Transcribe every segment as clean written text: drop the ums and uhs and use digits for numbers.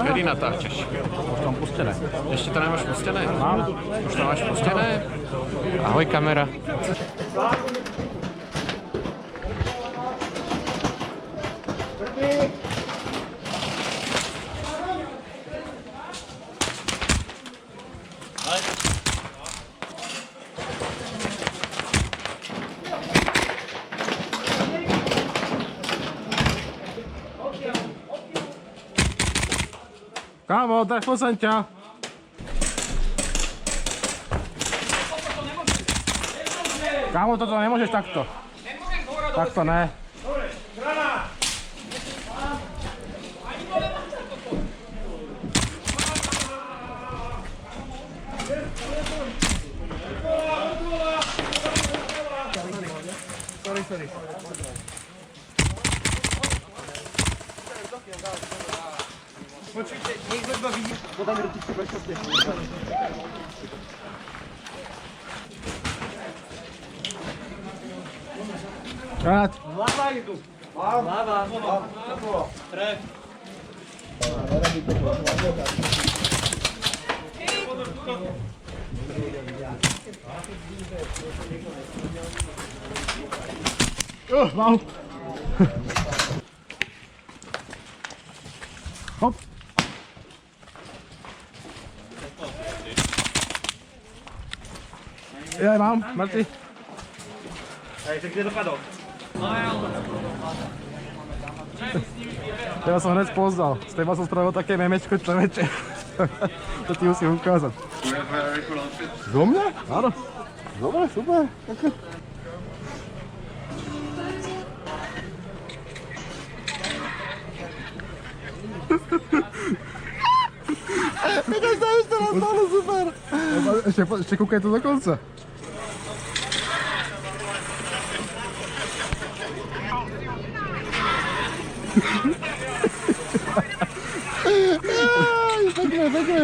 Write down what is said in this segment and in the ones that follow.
Kedy natáčaš? Už mám pustené. Ešte to nemáš pustené? Mám. Už to máš pustené? Ahoj kamera. Kámo, trefil jsem tě. Kámo, toto nemůžeš takto. Takto ne. Sorry. Počkejte, niekto iba vidí. Podáme ručičku bezpečne. Rád. Zľava idú. Zľava. Tref. Mám. Hop. Ja mám, mŕtvy. Hej, tak kde dopadol? Ja som hneď spoznal. Z teba som spravil také memečko človeče. To ti musím ukázať. Do mňa? Áno. Dobre, super. Vidíš, to ešte raz stále super. Ešte kúkaj to do konca. Pekne.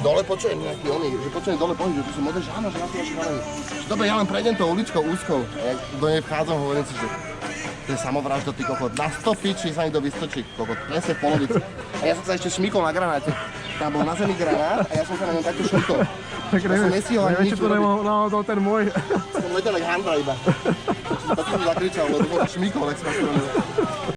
Dole počujem nejaký oný, že počujem dole pohľad, že tu sú modré, že áno, že na to až chválený. Dobre, ja len prejdem tou uličkou úzkou, jak do nej vchádzam, hovorím si, že to je samovražda, ty kokot. Na 100 pičí sa mi to vystočí, kokot, presne v polovici. A ja som sa ešte šmykol na granáte. Tam bol na zemi granát a ja som sa na ňom takto šmykol. Tak neviem, či to nemohol ten môj. Som letel jak handra iba. Tak som zakričal, lebo bol šmykol, tak som